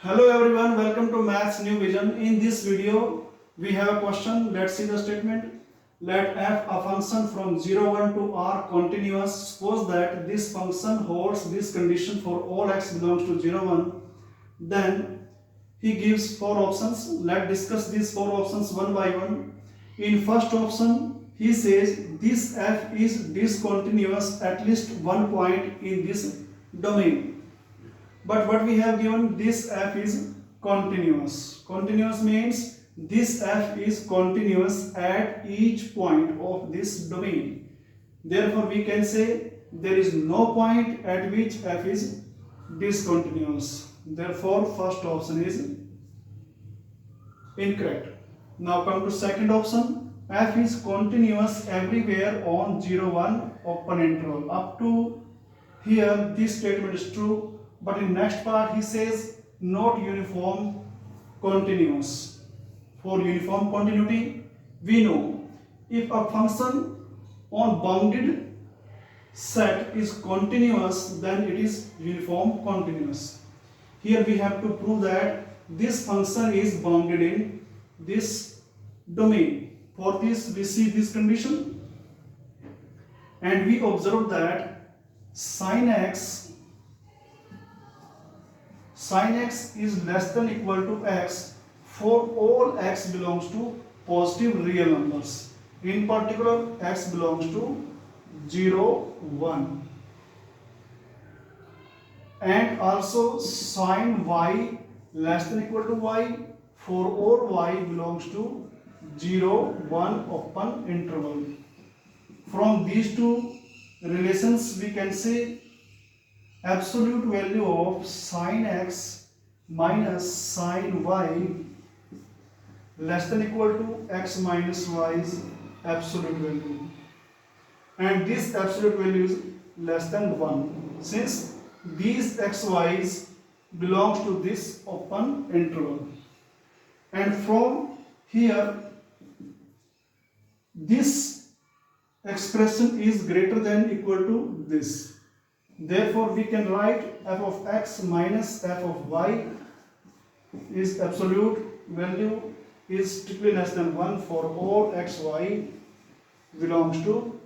Hello everyone, welcome to Maths New Vision. In this video, we have a question. Let's see the statement. Let f a function from 0, 1 to r continuous. Suppose that this function holds this condition for all x belongs to 0, 1. Then he gives four options. Let's discuss these four options one by one. In first option, he says this f is discontinuous at least one point in this domain. But what we have given, this f is continuous. Continuous means this f is continuous at each point of this domain. Therefore, we can say there is no point at which f is discontinuous. Therefore, first option is incorrect. Now come to second option. F is continuous everywhere on 0, 1 open interval. Up to here, this statement is true. But in next part he says not uniform continuous. For uniform continuity, we know if a function on bounded set is continuous, then it is uniform continuous. Here we have to prove that this function is bounded in this domain. For this we see this condition and we observe that sin x is less than equal to x for all x belongs to positive real numbers. In particular, x belongs to 0, 1. And also sin y less than equal to y for all y belongs to 0, 1 open interval. From these two relations we can say absolute value of sin x minus sin y less than equal to x minus y is absolute value, and this absolute value is less than 1 since these xy's belongs to this open interval. And from here this expression is greater than equal to this. Therefore, we can write f of x minus f of y is absolute value is strictly less than 1 for all x, y belongs to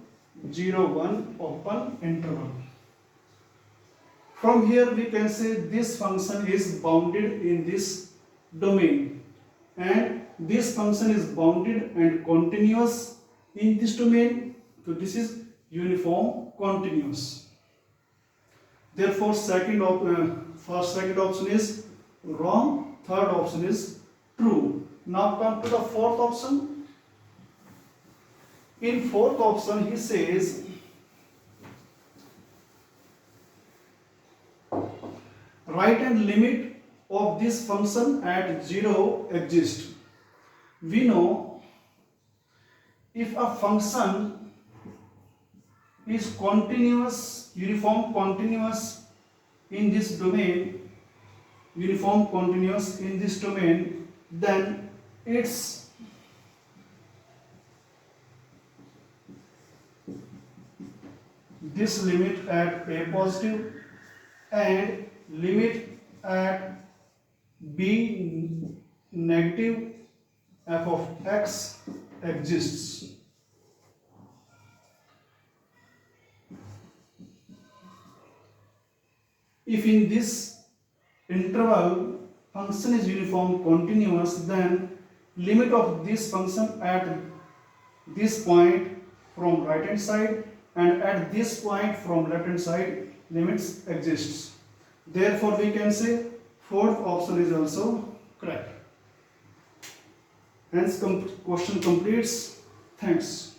0, 1 open interval. From here we can say this function is bounded in this domain and this function is bounded and continuous in this domain. So this is uniform continuous. Therefore, second option is wrong, third option is true. Now come to the fourth option. In fourth option, he says right hand limit of this function at 0 exists. We know if a function is continuous, uniform continuous in this domain, then its this limit at a positive and limit at b negative f of x exists. If in this interval function is uniform continuous, then limit of this function at this point from right hand side and at this point from left hand side limits exists. Therefore, we can say fourth option is also correct. Hence, question completes. Thanks.